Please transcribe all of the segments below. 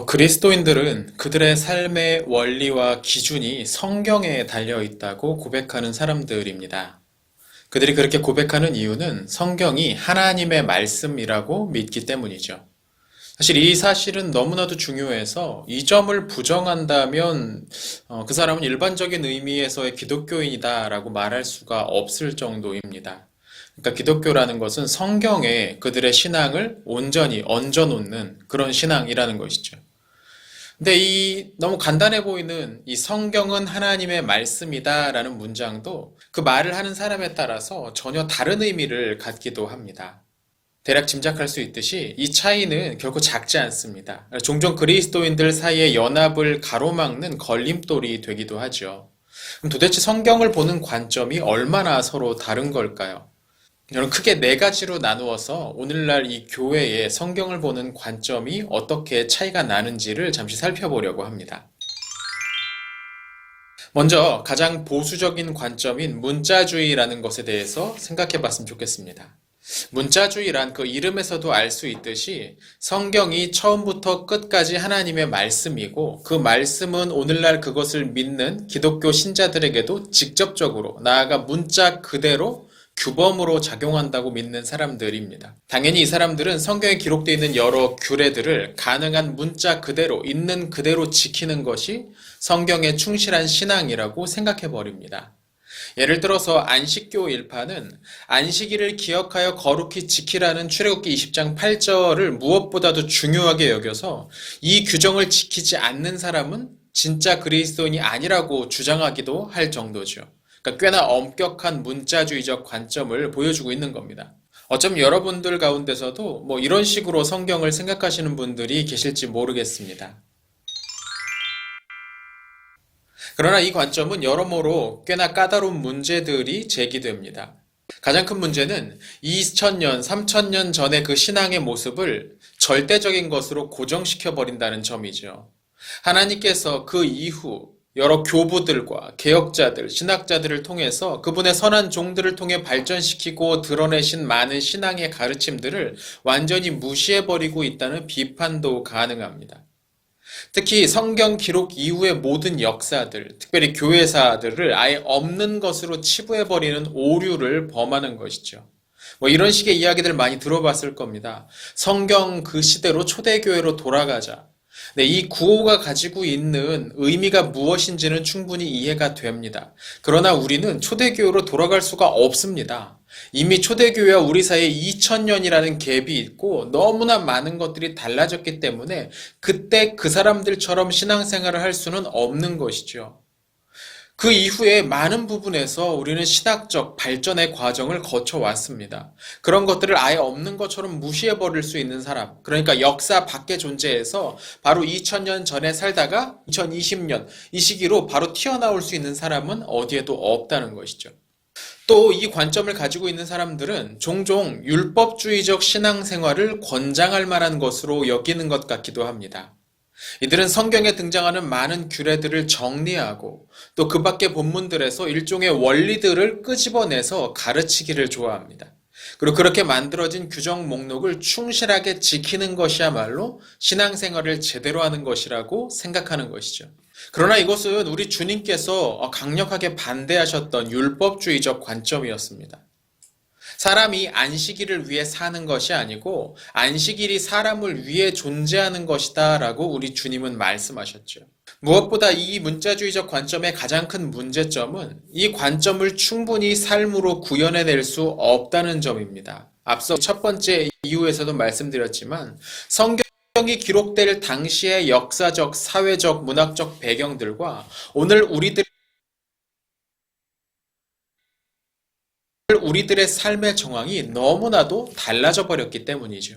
그리스도인들은 그들의 삶의 원리와 기준이 성경에 달려 있다고 고백하는 사람들입니다. 그들이 그렇게 고백하는 이유는 성경이 하나님의 말씀이라고 믿기 때문이죠. 사실 이 사실은 너무나도 중요해서 이 점을 부정한다면 그 사람은 일반적인 의미에서의 기독교인이다라고 말할 수가 없을 정도입니다. 그러니까 기독교라는 것은 성경에 그들의 신앙을 온전히 얹어놓는 그런 신앙이라는 것이죠. 근데 이 너무 간단해 보이는 이 성경은 하나님의 말씀이다라는 문장도 그 말을 하는 사람에 따라서 전혀 다른 의미를 갖기도 합니다. 대략 짐작할 수 있듯이 이 차이는 결코 작지 않습니다. 종종 그리스도인들 사이의 연합을 가로막는 걸림돌이 되기도 하죠. 그럼 도대체 성경을 보는 관점이 얼마나 서로 다른 걸까요? 저는 크게 네 가지로 나누어서 오늘날 이 교회의 성경을 보는 관점이 어떻게 차이가 나는지를 잠시 살펴보려고 합니다. 먼저 가장 보수적인 관점인 문자주의라는 것에 대해서 생각해 봤으면 좋겠습니다. 문자주의란 그 이름에서도 알 수 있듯이 성경이 처음부터 끝까지 하나님의 말씀이고 그 말씀은 오늘날 그것을 믿는 기독교 신자들에게도 직접적으로 나아가 문자 그대로 규범으로 작용한다고 믿는 사람들입니다. 당연히 이 사람들은 성경에 기록되어 있는 여러 규례들을 가능한 문자 그대로 있는 그대로 지키는 것이 성경에 충실한 신앙이라고 생각해 버립니다. 예를 들어서 안식교 일파는 안식일을 기억하여 거룩히 지키라는 출애굽기 20장 8절을 무엇보다도 중요하게 여겨서 이 규정을 지키지 않는 사람은 진짜 그리스도인이 아니라고 주장하기도 할 정도죠. 그러니까 꽤나 엄격한 문자주의적 관점을 보여주고 있는 겁니다. 어쩌면 여러분들 가운데서도 이런 식으로 성경을 생각하시는 분들이 계실지 모르겠습니다. 그러나 이 관점은 여러모로 꽤나 까다로운 문제들이 제기됩니다. 가장 큰 문제는 2000년, 3000년 전의 그 신앙의 모습을 절대적인 것으로 고정시켜 버린다는 점이죠. 하나님께서 그 이후 여러 교부들과 개혁자들, 신학자들을 통해서 그분의 선한 종들을 통해 발전시키고 드러내신 많은 신앙의 가르침들을 완전히 무시해버리고 있다는 비판도 가능합니다. 특히 성경 기록 이후의 모든 역사들, 특별히 교회사들을 아예 없는 것으로 치부해버리는 오류를 범하는 것이죠. 이런 식의 이야기들 많이 들어봤을 겁니다. 성경 그 시대로 초대교회로 돌아가자. 네, 이 구호가 가지고 있는 의미가 무엇인지는 충분히 이해가 됩니다. 그러나 우리는 초대교회로 돌아갈 수가 없습니다. 이미 초대교회와 우리 사이에 2000년이라는 갭이 있고 너무나 많은 것들이 달라졌기 때문에 그때 그 사람들처럼 신앙생활을 할 수는 없는 것이죠. 그 이후에 많은 부분에서 우리는 신학적 발전의 과정을 거쳐왔습니다. 그런 것들을 아예 없는 것처럼 무시해버릴 수 있는 사람, 그러니까 역사 밖에 존재해서 바로 2000년 전에 살다가 2020년 이 시기로 바로 튀어나올 수 있는 사람은 어디에도 없다는 것이죠. 또 이 관점을 가지고 있는 사람들은 종종 율법주의적 신앙생활을 권장할 만한 것으로 여기는 것 같기도 합니다. 이들은 성경에 등장하는 많은 규례들을 정리하고 또 그 밖의 본문들에서 일종의 원리들을 끄집어내서 가르치기를 좋아합니다. 그리고 그렇게 만들어진 규정 목록을 충실하게 지키는 것이야말로 신앙생활을 제대로 하는 것이라고 생각하는 것이죠. 그러나 이것은 우리 주님께서 강력하게 반대하셨던 율법주의적 관점이었습니다. 사람이 안식일을 위해 사는 것이 아니고 안식일이 사람을 위해 존재하는 것이다 라고 우리 주님은 말씀하셨죠. 무엇보다 이 문자주의적 관점의 가장 큰 문제점은 이 관점을 충분히 삶으로 구현해낼 수 없다는 점입니다. 앞서 첫 번째 이유에서도 말씀드렸지만 성경이 기록될 당시의 역사적, 사회적, 문학적 배경들과 오늘 우리들의 삶의 정황이 너무나도 달라져 버렸기 때문이죠.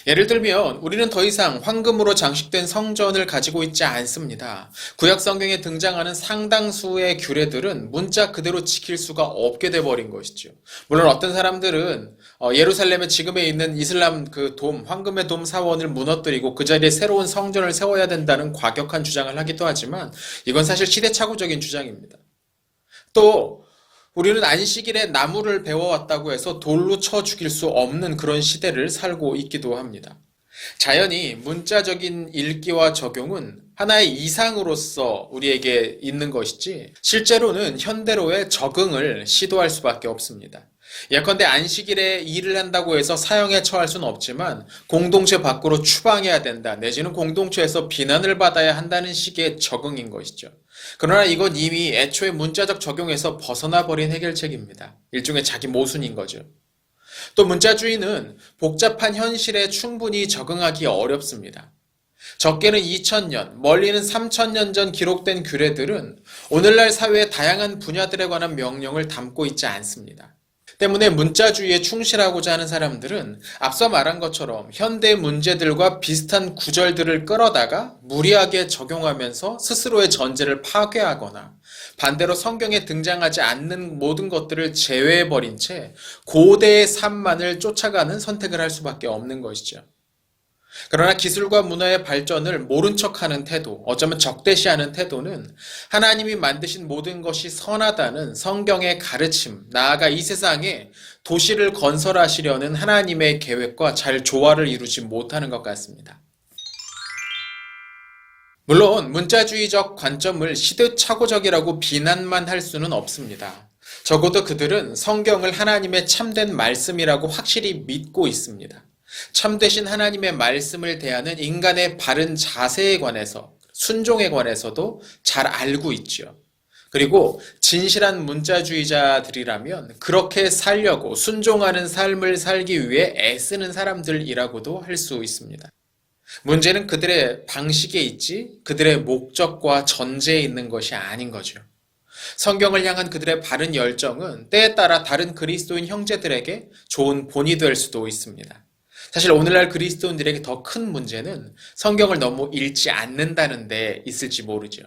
예를 들면 우리는 더 이상 황금으로 장식된 성전을 가지고 있지 않습니다. 구약 성경에 등장하는 상당수의 규례들은 문자 그대로 지킬 수가 없게 돼버린 것이죠. 물론 어떤 사람들은 예루살렘에 지금에 있는 이슬람 그 돔, 황금의 돔 사원을 무너뜨리고 그 자리에 새로운 성전을 세워야 된다는 과격한 주장을 하기도 하지만 이건 사실 시대착오적인 주장입니다. 또 우리는 안식일에 나무를 베어왔다고 해서 돌로 쳐 죽일 수 없는 그런 시대를 살고 있기도 합니다. 자연히 문자적인 읽기와 적용은 하나의 이상으로서 우리에게 있는 것이지 실제로는 현대로의 적응을 시도할 수밖에 없습니다. 예컨대 안식일에 일을 한다고 해서 사형에 처할 수는 없지만 공동체 밖으로 추방해야 된다 내지는 공동체에서 비난을 받아야 한다는 식의 적응인 것이죠. 그러나 이건 이미 애초에 문자적 적용에서 벗어나 버린 해결책입니다. 일종의 자기 모순인 거죠. 또 문자주의는 복잡한 현실에 충분히 적응하기 어렵습니다. 적게는 2000년, 멀리는 3000년 전 기록된 규례들은 오늘날 사회의 다양한 분야들에 관한 명령을 담고 있지 않습니다. 때문에 문자주의에 충실하고자 하는 사람들은 앞서 말한 것처럼 현대 문제들과 비슷한 구절들을 끌어다가 무리하게 적용하면서 스스로의 전제를 파괴하거나 반대로 성경에 등장하지 않는 모든 것들을 제외해버린 채 고대의 삶만을 쫓아가는 선택을 할 수밖에 없는 것이죠. 그러나 기술과 문화의 발전을 모른 척하는 태도, 어쩌면 적대시하는 태도는 하나님이 만드신 모든 것이 선하다는 성경의 가르침, 나아가 이 세상에 도시를 건설하시려는 하나님의 계획과 잘 조화를 이루지 못하는 것 같습니다. 물론 문자주의적 관점을 시대착오적이라고 비난만 할 수는 없습니다. 적어도 그들은 성경을 하나님의 참된 말씀이라고 확실히 믿고 있습니다. 참되신 하나님의 말씀을 대하는 인간의 바른 자세에 관해서, 순종에 관해서도 잘 알고 있죠. 그리고 진실한 문자주의자들이라면 그렇게 살려고 순종하는 삶을 살기 위해 애쓰는 사람들이라고도 할 수 있습니다. 문제는 그들의 방식에 있지 그들의 목적과 전제에 있는 것이 아닌 거죠. 성경을 향한 그들의 바른 열정은 때에 따라 다른 그리스도인 형제들에게 좋은 본이 될 수도 있습니다. 사실 오늘날 그리스도인들에게 더 큰 문제는 성경을 너무 읽지 않는다는 데 있을지 모르죠.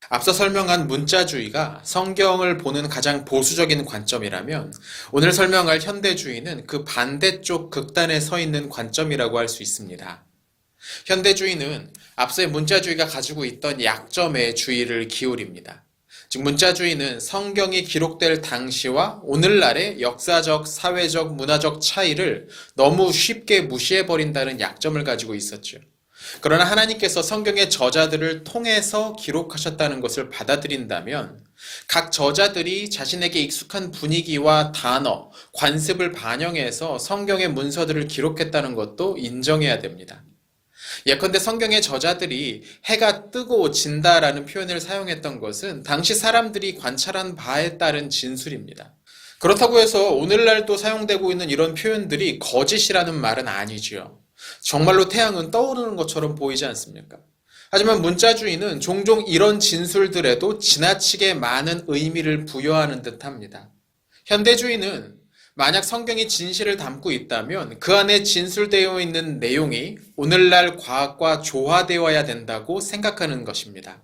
앞서 설명한 문자주의가 성경을 보는 가장 보수적인 관점이라면 오늘 설명할 현대주의는 그 반대쪽 극단에 서 있는 관점이라고 할 수 있습니다. 현대주의는 앞서의 문자주의가 가지고 있던 약점에 주의를 기울입니다. 즉 문자주의는 성경이 기록될 당시와 오늘날의 역사적, 사회적, 문화적 차이를 너무 쉽게 무시해버린다는 약점을 가지고 있었죠. 그러나 하나님께서 성경의 저자들을 통해서 기록하셨다는 것을 받아들인다면 각 저자들이 자신에게 익숙한 분위기와 단어, 관습을 반영해서 성경의 문서들을 기록했다는 것도 인정해야 됩니다. 예컨대 성경의 저자들이 해가 뜨고 진다라는 표현을 사용했던 것은 당시 사람들이 관찰한 바에 따른 진술입니다. 그렇다고 해서 오늘날도 사용되고 있는 이런 표현들이 거짓이라는 말은 아니지요. 정말로 태양은 떠오르는 것처럼 보이지 않습니까? 하지만 문자주의는 종종 이런 진술들에도 지나치게 많은 의미를 부여하는 듯합니다. 현대주의는 만약 성경이 진실을 담고 있다면 그 안에 진술되어 있는 내용이 오늘날 과학과 조화되어야 된다고 생각하는 것입니다.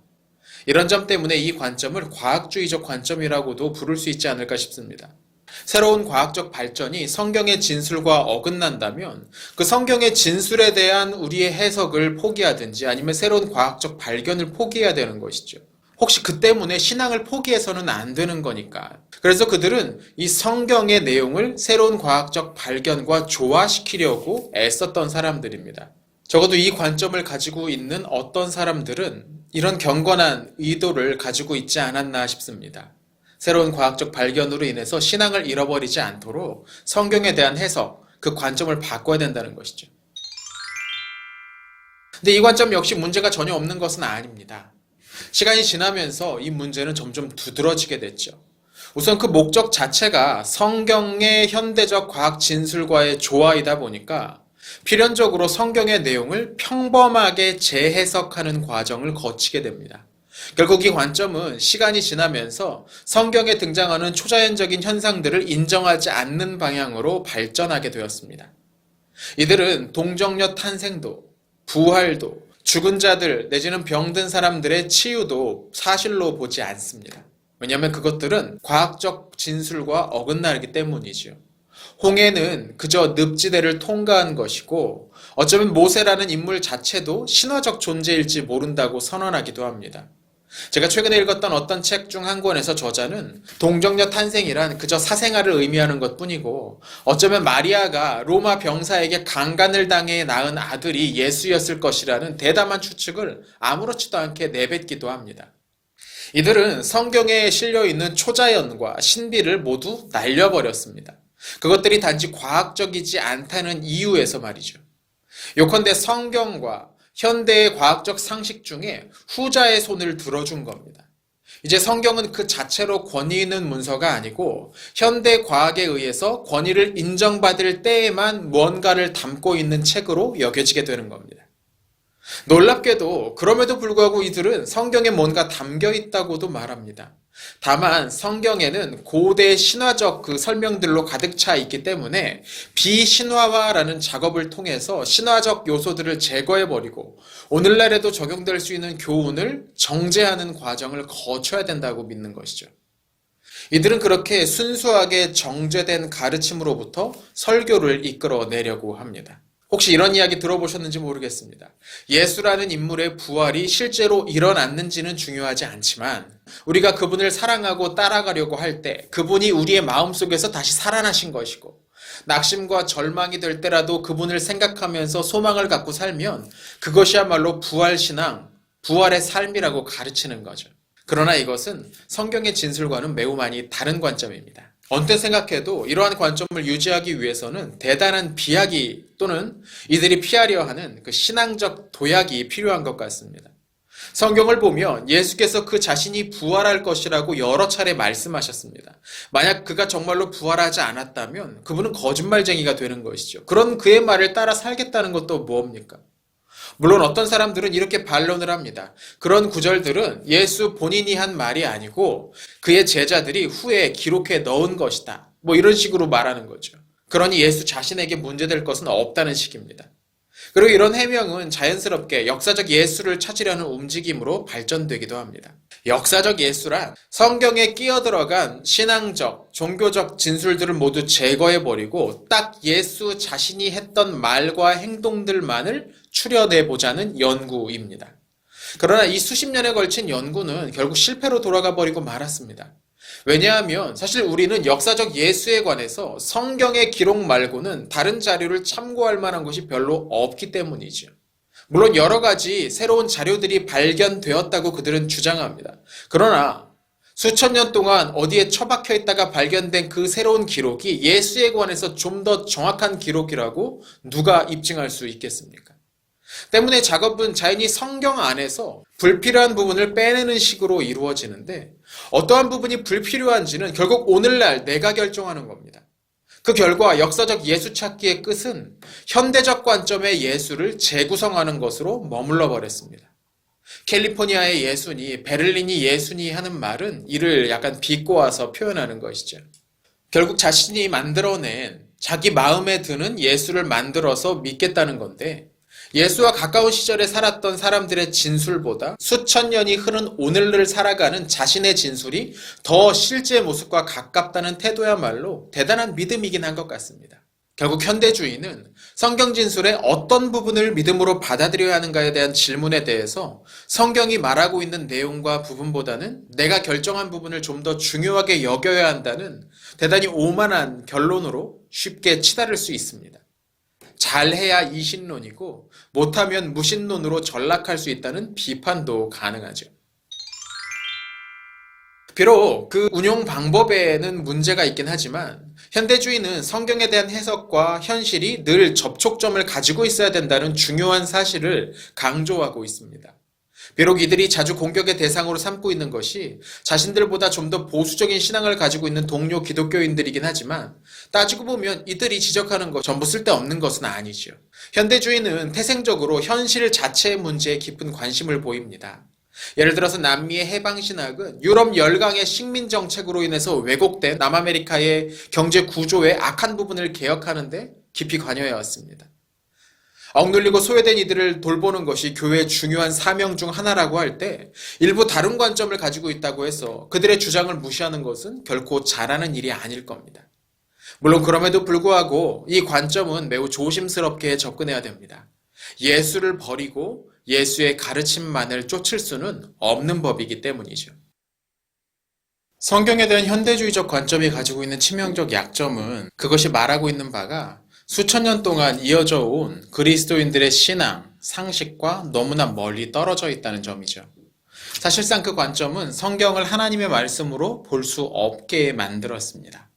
이런 점 때문에 이 관점을 과학주의적 관점이라고도 부를 수 있지 않을까 싶습니다. 새로운 과학적 발전이 성경의 진술과 어긋난다면 그 성경의 진술에 대한 우리의 해석을 포기하든지 아니면 새로운 과학적 발견을 포기해야 되는 것이죠. 혹시 그 때문에 신앙을 포기해서는 안 되는 거니까. 그래서 그들은 이 성경의 내용을 새로운 과학적 발견과 조화시키려고 애썼던 사람들입니다. 적어도 이 관점을 가지고 있는 어떤 사람들은 이런 경건한 의도를 가지고 있지 않았나 싶습니다. 새로운 과학적 발견으로 인해서 신앙을 잃어버리지 않도록 성경에 대한 해석, 그 관점을 바꿔야 된다는 것이죠. 근데 이 관점 역시 문제가 전혀 없는 것은 아닙니다. 시간이 지나면서 이 문제는 점점 두드러지게 됐죠. 우선 그 목적 자체가 성경의 현대적 과학 진술과의 조화이다 보니까 필연적으로 성경의 내용을 평범하게 재해석하는 과정을 거치게 됩니다. 결국 이 관점은 시간이 지나면서 성경에 등장하는 초자연적인 현상들을 인정하지 않는 방향으로 발전하게 되었습니다. 이들은 동정녀 탄생도, 부활도, 죽은 자들 내지는 병든 사람들의 치유도 사실로 보지 않습니다. 왜냐하면 그것들은 과학적 진술과 어긋나기 때문이죠. 홍해는 그저 늪지대를 통과한 것이고 어쩌면 모세라는 인물 자체도 신화적 존재일지 모른다고 선언하기도 합니다. 제가 최근에 읽었던 어떤 책 중 한 권에서 저자는 동정녀 탄생이란 그저 사생아를 의미하는 것 뿐이고 어쩌면 마리아가 로마 병사에게 강간을 당해 낳은 아들이 예수였을 것이라는 대담한 추측을 아무렇지도 않게 내뱉기도 합니다. 이들은 성경에 실려있는 초자연과 신비를 모두 날려버렸습니다. 그것들이 단지 과학적이지 않다는 이유에서 말이죠. 요컨대 성경과 현대의 과학적 상식 중에 후자의 손을 들어준 겁니다. 이제 성경은 그 자체로 권위 있는 문서가 아니고 현대 과학에 의해서 권위를 인정받을 때에만 무언가를 담고 있는 책으로 여겨지게 되는 겁니다. 놀랍게도 그럼에도 불구하고 이들은 성경에 뭔가 담겨 있다고도 말합니다. 다만 성경에는 고대 신화적 그 설명들로 가득 차 있기 때문에 비신화화라는 작업을 통해서 신화적 요소들을 제거해버리고 오늘날에도 적용될 수 있는 교훈을 정제하는 과정을 거쳐야 된다고 믿는 것이죠. 이들은 그렇게 순수하게 정제된 가르침으로부터 설교를 이끌어내려고 합니다. 혹시 이런 이야기 들어보셨는지 모르겠습니다. 예수라는 인물의 부활이 실제로 일어났는지는 중요하지 않지만 우리가 그분을 사랑하고 따라가려고 할 때 그분이 우리의 마음속에서 다시 살아나신 것이고 낙심과 절망이 될 때라도 그분을 생각하면서 소망을 갖고 살면 그것이야말로 부활신앙, 부활의 삶이라고 가르치는 거죠. 그러나 이것은 성경의 진술과는 매우 많이 다른 관점입니다. 언뜻 생각해도 이러한 관점을 유지하기 위해서는 대단한 비약이 또는 이들이 피하려 하는 그 신앙적 도약이 필요한 것 같습니다. 성경을 보면 예수께서 그 자신이 부활할 것이라고 여러 차례 말씀하셨습니다. 만약 그가 정말로 부활하지 않았다면 그분은 거짓말쟁이가 되는 것이죠. 그런 그의 말을 따라 살겠다는 것도 뭡니까? 물론 어떤 사람들은 이렇게 반론을 합니다. 그런 구절들은 예수 본인이 한 말이 아니고 그의 제자들이 후에 기록해 넣은 것이다. 이런 식으로 말하는 거죠. 그러니 예수 자신에게 문제될 것은 없다는 식입니다. 그리고 이런 해명은 자연스럽게 역사적 예수를 찾으려는 움직임으로 발전되기도 합니다. 역사적 예수란 성경에 끼어들어간 신앙적, 종교적 진술들을 모두 제거해버리고 딱 예수 자신이 했던 말과 행동들만을 추려내보자는 연구입니다. 그러나 이 수십 년에 걸친 연구는 결국 실패로 돌아가 버리고 말았습니다. 왜냐하면 사실 우리는 역사적 예수에 관해서 성경의 기록 말고는 다른 자료를 참고할 만한 것이 별로 없기 때문이죠. 물론 여러 가지 새로운 자료들이 발견되었다고 그들은 주장합니다. 그러나 수천 년 동안 어디에 처박혀 있다가 발견된 그 새로운 기록이 예수에 관해서 좀 더 정확한 기록이라고 누가 입증할 수 있겠습니까? 때문에 작업은 자연히 성경 안에서 불필요한 부분을 빼내는 식으로 이루어지는데 어떠한 부분이 불필요한지는 결국 오늘날 내가 결정하는 겁니다. 그 결과 역사적 예수 찾기의 끝은 현대적 관점의 예수를 재구성하는 것으로 머물러 버렸습니다. 캘리포니아의 예수니, 베를린이 예수니 하는 말은 이를 약간 비꼬아서 표현하는 것이죠. 결국 자신이 만들어낸 자기 마음에 드는 예수를 만들어서 믿겠다는 건데 예수와 가까운 시절에 살았던 사람들의 진술보다 수천 년이 흐른 오늘을 살아가는 자신의 진술이 더 실제 모습과 가깝다는 태도야말로 대단한 믿음이긴 한 것 같습니다. 결국 현대주의는 성경 진술의 어떤 부분을 믿음으로 받아들여야 하는가에 대한 질문에 대해서 성경이 말하고 있는 내용과 부분보다는 내가 결정한 부분을 좀 더 중요하게 여겨야 한다는 대단히 오만한 결론으로 쉽게 치달을 수 있습니다. 잘해야 이신론이고 못하면 무신론으로 전락할 수 있다는 비판도 가능하죠. 비록 그 운용 방법에는 문제가 있긴 하지만 현대주의는 성경에 대한 해석과 현실이 늘 접촉점을 가지고 있어야 된다는 중요한 사실을 강조하고 있습니다. 비록 이들이 자주 공격의 대상으로 삼고 있는 것이 자신들보다 좀 더 보수적인 신앙을 가지고 있는 동료 기독교인들이긴 하지만 따지고 보면 이들이 지적하는 것 전부 쓸데없는 것은 아니죠. 현대주의는 태생적으로 현실 자체의 문제에 깊은 관심을 보입니다. 예를 들어서 남미의 해방신학은 유럽 열강의 식민 정책으로 인해서 왜곡된 남아메리카의 경제 구조의 악한 부분을 개혁하는 데 깊이 관여해왔습니다. 억눌리고 소외된 이들을 돌보는 것이 교회의 중요한 사명 중 하나라고 할 때 일부 다른 관점을 가지고 있다고 해서 그들의 주장을 무시하는 것은 결코 잘하는 일이 아닐 겁니다. 물론 그럼에도 불구하고 이 관점은 매우 조심스럽게 접근해야 됩니다. 예수를 버리고 예수의 가르침만을 쫓을 수는 없는 법이기 때문이죠. 성경에 대한 현대주의적 관점이 가지고 있는 치명적 약점은 그것이 말하고 있는 바가 수천 년 동안 이어져 온 그리스도인들의 신앙, 상식과 너무나 멀리 떨어져 있다는 점이죠. 사실상 그 관점은 성경을 하나님의 말씀으로 볼 수 없게 만들었습니다.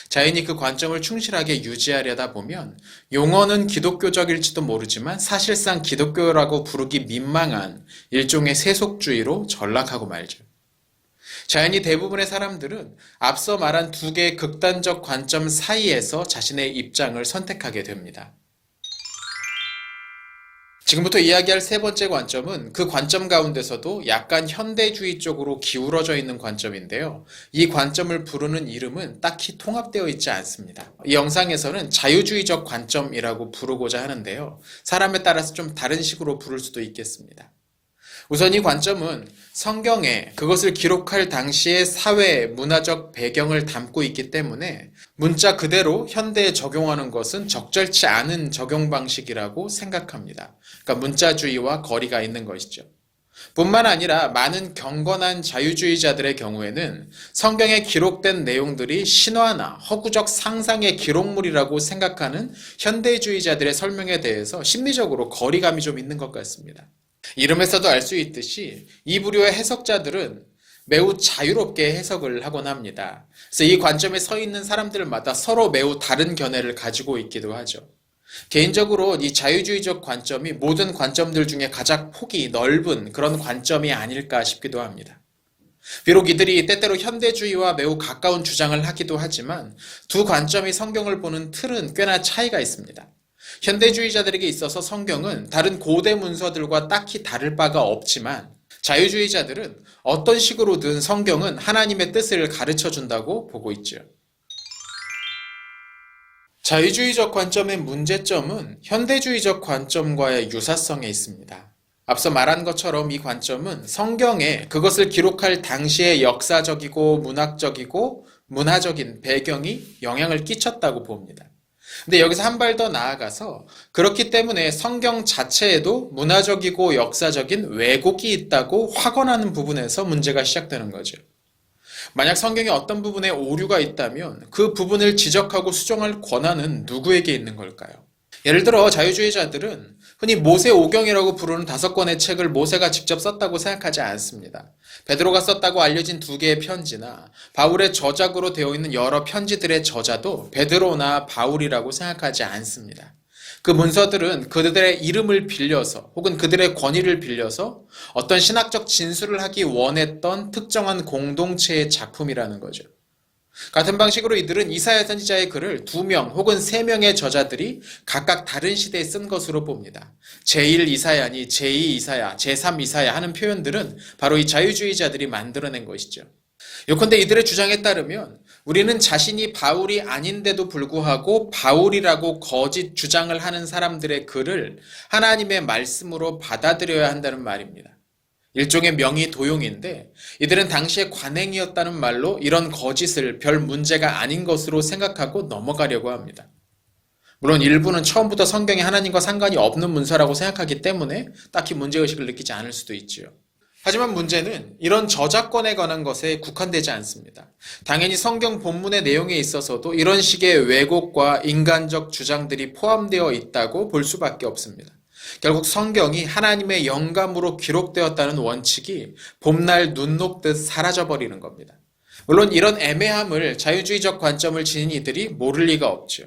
자연히 그 관점을 충실하게 유지하려다 보면 용어는 기독교적일지도 모르지만 사실상 기독교라고 부르기 민망한 일종의 세속주의로 전락하고 말죠. 자연히 대부분의 사람들은 앞서 말한 두 개의 극단적 관점 사이에서 자신의 입장을 선택하게 됩니다. 지금부터 이야기할 세 번째 관점은 그 관점 가운데서도 약간 현대주의 쪽으로 기울어져 있는 관점인데요. 이 관점을 부르는 이름은 딱히 통합되어 있지 않습니다. 이 영상에서는 자유주의적 관점이라고 부르고자 하는데요. 사람에 따라서 좀 다른 식으로 부를 수도 있겠습니다. 우선 이 관점은 성경에 그것을 기록할 당시의 사회, 문화적 배경을 담고 있기 때문에 문자 그대로 현대에 적용하는 것은 적절치 않은 적용 방식이라고 생각합니다. 그러니까 문자주의와 거리가 있는 것이죠. 뿐만 아니라 많은 경건한 자유주의자들의 경우에는 성경에 기록된 내용들이 신화나 허구적 상상의 기록물이라고 생각하는 현대주의자들의 설명에 대해서 심리적으로 거리감이 좀 있는 것 같습니다. 이름에서도 알 수 있듯이 이 부류의 해석자들은 매우 자유롭게 해석을 하곤 합니다. 그래서 이 관점에 서 있는 사람들마다 서로 매우 다른 견해를 가지고 있기도 하죠. 개인적으로 이 자유주의적 관점이 모든 관점들 중에 가장 폭이 넓은 그런 관점이 아닐까 싶기도 합니다. 비록 이들이 때때로 현대주의와 매우 가까운 주장을 하기도 하지만 두 관점이 성경을 보는 틀은 꽤나 차이가 있습니다. 현대주의자들에게 있어서 성경은 다른 고대 문서들과 딱히 다를 바가 없지만 자유주의자들은 어떤 식으로든 성경은 하나님의 뜻을 가르쳐 준다고 보고 있죠. 자유주의적 관점의 문제점은 현대주의적 관점과의 유사성에 있습니다. 앞서 말한 것처럼 이 관점은 성경에 그것을 기록할 당시의 역사적이고 문학적이고 문화적인 배경이 영향을 끼쳤다고 봅니다. 근데 여기서 한 발 더 나아가서 그렇기 때문에 성경 자체에도 문화적이고 역사적인 왜곡이 있다고 확언하는 부분에서 문제가 시작되는 거죠. 만약 성경에 어떤 부분에 오류가 있다면 그 부분을 지적하고 수정할 권한은 누구에게 있는 걸까요? 예를 들어 자유주의자들은 흔히 모세오경이라고 부르는 5권의 책을 모세가 직접 썼다고 생각하지 않습니다. 베드로가 썼다고 알려진 2개의 편지나 바울의 저작으로 되어 있는 여러 편지들의 저자도 베드로나 바울이라고 생각하지 않습니다. 그 문서들은 그들의 이름을 빌려서 혹은 그들의 권위를 빌려서 어떤 신학적 진술을 하기 원했던 특정한 공동체의 작품이라는 거죠. 같은 방식으로 이들은 이사야 선지자의 글을 2명 혹은 3명의 저자들이 각각 다른 시대에 쓴 것으로 봅니다. 제1 이사야니 제2 이사야, 제3 이사야 하는 표현들은 바로 이 자유주의자들이 만들어낸 것이죠. 요컨대 이들의 주장에 따르면 우리는 자신이 바울이 아닌데도 불구하고 바울이라고 거짓 주장을 하는 사람들의 글을 하나님의 말씀으로 받아들여야 한다는 말입니다. 일종의 명의 도용인데 이들은 당시의 관행이었다는 말로 이런 거짓을 별 문제가 아닌 것으로 생각하고 넘어가려고 합니다. 물론 일부는 처음부터 성경에 하나님과 상관이 없는 문서라고 생각하기 때문에 딱히 문제의식을 느끼지 않을 수도 있지요. 하지만 문제는 이런 저작권에 관한 것에 국한되지 않습니다. 당연히 성경 본문의 내용에 있어서도 이런 식의 왜곡과 인간적 주장들이 포함되어 있다고 볼 수밖에 없습니다. 결국 성경이 하나님의 영감으로 기록되었다는 원칙이 봄날 눈 녹듯 사라져버리는 겁니다. 물론 이런 애매함을 자유주의적 관점을 지닌 이들이 모를 리가 없죠.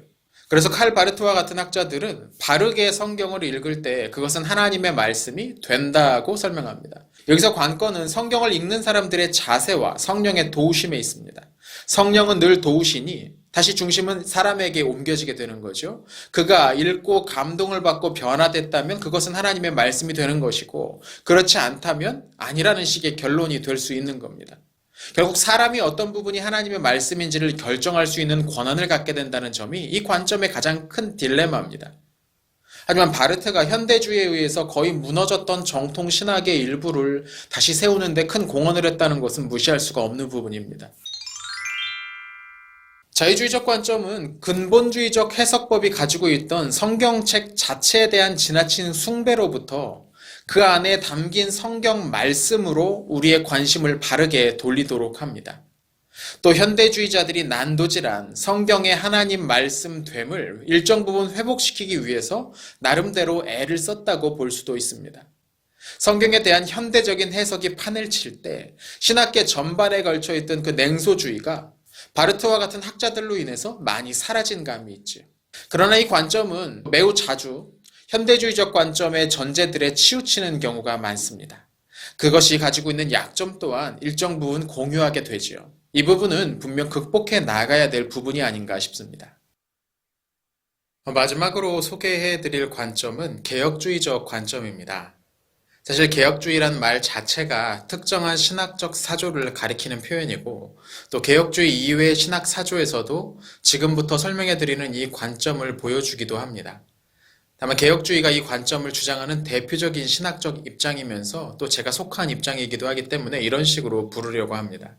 그래서 칼 바르트와 같은 학자들은 바르게 성경을 읽을 때 그것은 하나님의 말씀이 된다고 설명합니다. 여기서 관건은 성경을 읽는 사람들의 자세와 성령의 도우심에 있습니다. 성령은 늘 도우시니 다시 중심은 사람에게 옮겨지게 되는 거죠. 그가 읽고 감동을 받고 변화됐다면 그것은 하나님의 말씀이 되는 것이고 그렇지 않다면 아니라는 식의 결론이 될 수 있는 겁니다. 결국 사람이 어떤 부분이 하나님의 말씀인지를 결정할 수 있는 권한을 갖게 된다는 점이 이 관점의 가장 큰 딜레마입니다. 하지만 바르트가 현대주의에 의해서 거의 무너졌던 정통 신학의 일부를 다시 세우는 데 큰 공헌을 했다는 것은 무시할 수가 없는 부분입니다. 자유주의적 관점은 근본주의적 해석법이 가지고 있던 성경책 자체에 대한 지나친 숭배로부터 그 안에 담긴 성경 말씀으로 우리의 관심을 바르게 돌리도록 합니다. 또 현대주의자들이 난도질한 성경의 하나님 말씀됨을 일정 부분 회복시키기 위해서 나름대로 애를 썼다고 볼 수도 있습니다. 성경에 대한 현대적인 해석이 판을 칠 때 신학계 전반에 걸쳐 있던 그 냉소주의가 바르트와 같은 학자들로 인해서 많이 사라진 감이 있지요. 그러나 이 관점은 매우 자주 현대주의적 관점의 전제들에 치우치는 경우가 많습니다. 그것이 가지고 있는 약점 또한 일정 부분 공유하게 되지요. 이 부분은 분명 극복해 나가야 될 부분이 아닌가 싶습니다. 마지막으로 소개해드릴 관점은 개혁주의적 관점입니다. 사실 개혁주의란 말 자체가 특정한 신학적 사조를 가리키는 표현이고 또 개혁주의 이외의 신학 사조에서도 지금부터 설명해드리는 이 관점을 보여주기도 합니다. 다만 개혁주의가 이 관점을 주장하는 대표적인 신학적 입장이면서 또 제가 속한 입장이기도 하기 때문에 이런 식으로 부르려고 합니다.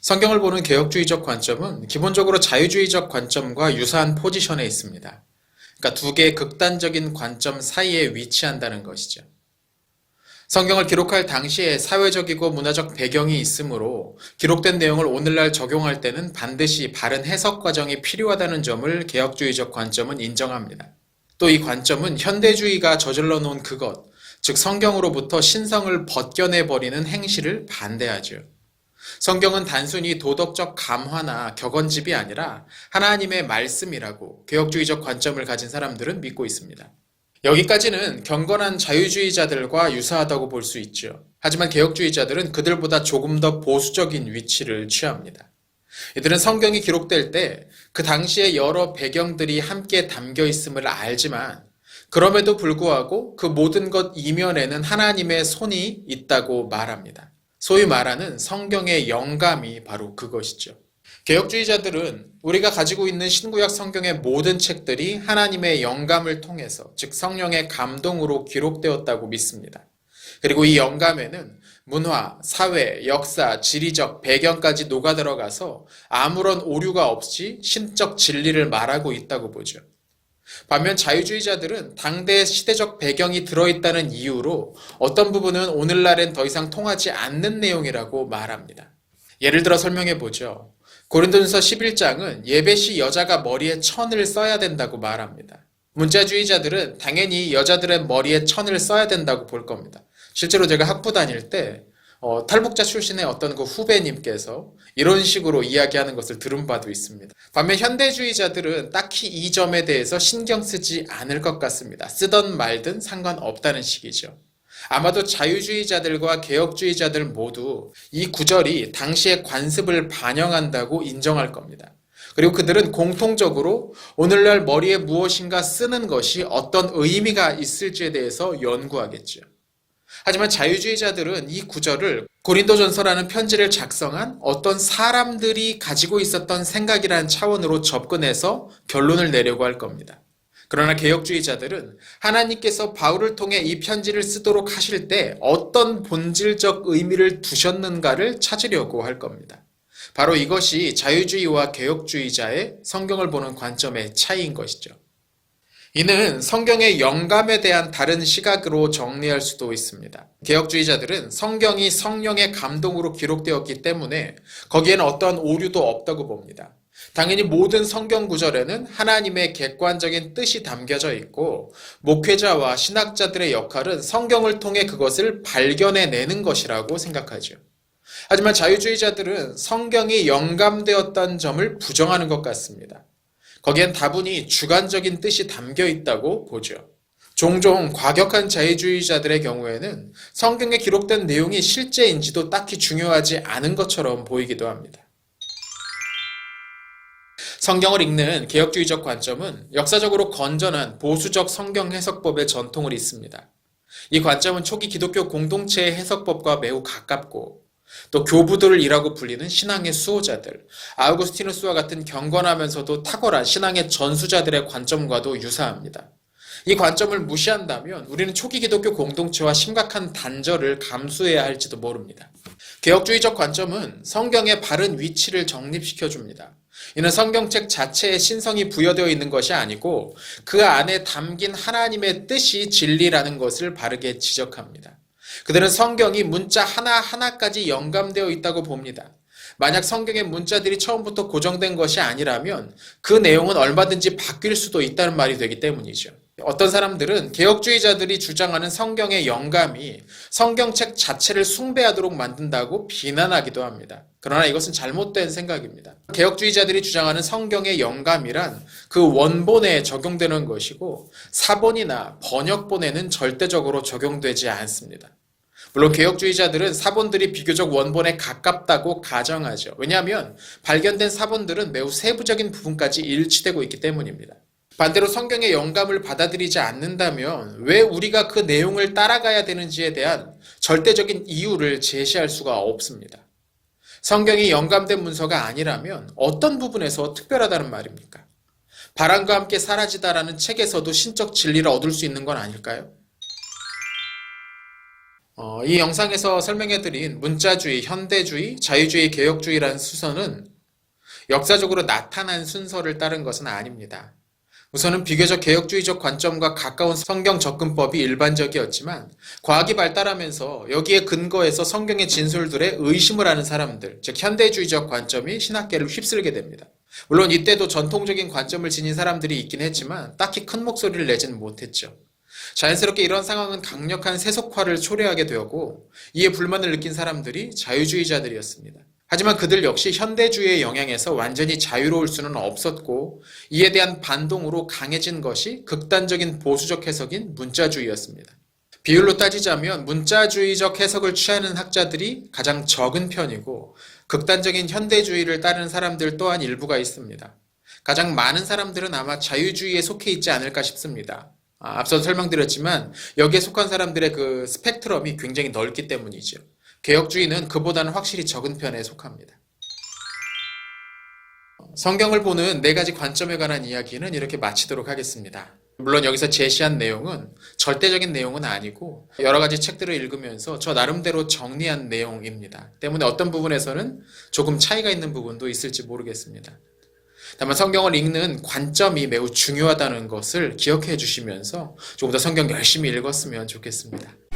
성경을 보는 개혁주의적 관점은 기본적으로 자유주의적 관점과 유사한 포지션에 있습니다. 그러니까 두 개의 극단적인 관점 사이에 위치한다는 것이죠. 성경을 기록할 당시에 사회적이고 문화적 배경이 있으므로 기록된 내용을 오늘날 적용할 때는 반드시 바른 해석 과정이 필요하다는 점을 개혁주의적 관점은 인정합니다. 또 이 관점은 현대주의가 저질러 놓은 그것, 즉 성경으로부터 신성을 벗겨내버리는 행실을 반대하죠. 성경은 단순히 도덕적 감화나 격언집이 아니라 하나님의 말씀이라고 개혁주의적 관점을 가진 사람들은 믿고 있습니다. 여기까지는 경건한 자유주의자들과 유사하다고 볼 수 있죠. 하지만 개혁주의자들은 그들보다 조금 더 보수적인 위치를 취합니다. 이들은 성경이 기록될 때 그 당시의 여러 배경들이 함께 담겨 있음을 알지만 그럼에도 불구하고 그 모든 것 이면에는 하나님의 손이 있다고 말합니다. 소위 말하는 성경의 영감이 바로 그것이죠. 개혁주의자들은 우리가 가지고 있는 신구약 성경의 모든 책들이 하나님의 영감을 통해서, 즉 성령의 감동으로 기록되었다고 믿습니다. 그리고 이 영감에는 문화, 사회, 역사, 지리적 배경까지 녹아들어가서 아무런 오류가 없이 신적 진리를 말하고 있다고 보죠. 반면 자유주의자들은 당대의 시대적 배경이 들어있다는 이유로 어떤 부분은 오늘날엔 더 이상 통하지 않는 내용이라고 말합니다. 예를 들어 설명해 보죠. 고린도전서 11장은 예배 시 여자가 머리에 천을 써야 된다고 말합니다. 문자주의자들은 당연히 여자들의 머리에 천을 써야 된다고 볼 겁니다. 실제로 제가 학부 다닐 때 탈북자 출신의 어떤 그 후배님께서 이런 식으로 이야기하는 것을 들은 바도 있습니다. 반면 현대주의자들은 딱히 이 점에 대해서 신경 쓰지 않을 것 같습니다. 쓰던 말든 상관없다는 식이죠. 아마도 자유주의자들과 개혁주의자들 모두 이 구절이 당시의 관습을 반영한다고 인정할 겁니다. 그리고 그들은 공통적으로 오늘날 머리에 무엇인가 쓰는 것이 어떤 의미가 있을지에 대해서 연구하겠죠. 하지만 자유주의자들은 이 구절을 고린도전서라는 편지를 작성한 어떤 사람들이 가지고 있었던 생각이라는 차원으로 접근해서 결론을 내려고 할 겁니다. 그러나 개혁주의자들은 하나님께서 바울을 통해 이 편지를 쓰도록 하실 때 어떤 본질적 의미를 두셨는가를 찾으려고 할 겁니다. 바로 이것이 자유주의와 개혁주의자의 성경을 보는 관점의 차이인 것이죠. 이는 성경의 영감에 대한 다른 시각으로 정리할 수도 있습니다. 개혁주의자들은 성경이 성령의 감동으로 기록되었기 때문에 거기에는 어떠한 오류도 없다고 봅니다. 당연히 모든 성경 구절에는 하나님의 객관적인 뜻이 담겨져 있고 목회자와 신학자들의 역할은 성경을 통해 그것을 발견해내는 것이라고 생각하죠. 하지만 자유주의자들은 성경이 영감되었다는 점을 부정하는 것 같습니다. 거기엔 다분히 주관적인 뜻이 담겨 있다고 보죠. 종종 과격한 자유주의자들의 경우에는 성경에 기록된 내용이 실제인지도 딱히 중요하지 않은 것처럼 보이기도 합니다. 성경을 읽는 개혁주의적 관점은 역사적으로 건전한 보수적 성경 해석법의 전통을 잇습니다. 이 관점은 초기 기독교 공동체의 해석법과 매우 가깝고 또 교부들이라고 불리는 신앙의 수호자들, 아우구스티누스와 같은 경건하면서도 탁월한 신앙의 전수자들의 관점과도 유사합니다. 이 관점을 무시한다면 우리는 초기 기독교 공동체와 심각한 단절을 감수해야 할지도 모릅니다. 개혁주의적 관점은 성경의 바른 위치를 정립시켜줍니다. 이는 성경책 자체에 신성이 부여되어 있는 것이 아니고 그 안에 담긴 하나님의 뜻이 진리라는 것을 바르게 지적합니다. 그들은 성경이 문자 하나하나까지 영감되어 있다고 봅니다. 만약 성경의 문자들이 처음부터 고정된 것이 아니라면 그 내용은 얼마든지 바뀔 수도 있다는 말이 되기 때문이죠. 어떤 사람들은 개혁주의자들이 주장하는 성경의 영감이 성경책 자체를 숭배하도록 만든다고 비난하기도 합니다. 그러나 이것은 잘못된 생각입니다. 개혁주의자들이 주장하는 성경의 영감이란 그 원본에 적용되는 것이고 사본이나 번역본에는 절대적으로 적용되지 않습니다. 물론 개혁주의자들은 사본들이 비교적 원본에 가깝다고 가정하죠. 왜냐하면 발견된 사본들은 매우 세부적인 부분까지 일치되고 있기 때문입니다. 반대로 성경의 영감을 받아들이지 않는다면 왜 우리가 그 내용을 따라가야 되는지에 대한 절대적인 이유를 제시할 수가 없습니다. 성경이 영감된 문서가 아니라면 어떤 부분에서 특별하다는 말입니까? 바람과 함께 사라지다라는 책에서도 신적 진리를 얻을 수 있는 건 아닐까요? 이 영상에서 설명해드린 문자주의, 현대주의, 자유주의, 개혁주의라는 수서는 역사적으로 나타난 순서를 따른 것은 아닙니다. 우선은 비교적 개혁주의적 관점과 가까운 성경 접근법이 일반적이었지만 과학이 발달하면서 여기에 근거해서 성경의 진술들에 의심을 하는 사람들, 즉 현대주의적 관점이 신학계를 휩쓸게 됩니다. 물론 이때도 전통적인 관점을 지닌 사람들이 있긴 했지만 딱히 큰 목소리를 내지는 못했죠. 자연스럽게 이런 상황은 강력한 세속화를 초래하게 되었고 이에 불만을 느낀 사람들이 자유주의자들이었습니다. 하지만 그들 역시 현대주의의 영향에서 완전히 자유로울 수는 없었고 이에 대한 반동으로 강해진 것이 극단적인 보수적 해석인 문자주의였습니다. 비율로 따지자면 문자주의적 해석을 취하는 학자들이 가장 적은 편이고 극단적인 현대주의를 따르는 사람들 또한 일부가 있습니다. 가장 많은 사람들은 아마 자유주의에 속해 있지 않을까 싶습니다. 앞서 설명드렸지만 여기에 속한 사람들의 그 스펙트럼이 굉장히 넓기 때문이죠. 개혁주의는 그보다는 확실히 적은 편에 속합니다. 성경을 보는 4가지 관점에 관한 이야기는 이렇게 마치도록 하겠습니다. 물론 여기서 제시한 내용은 절대적인 내용은 아니고 여러 가지 책들을 읽으면서 저 나름대로 정리한 내용입니다. 때문에 어떤 부분에서는 조금 차이가 있는 부분도 있을지 모르겠습니다. 다만 성경을 읽는 관점이 매우 중요하다는 것을 기억해 주시면서 조금 더 성경 열심히 읽었으면 좋겠습니다.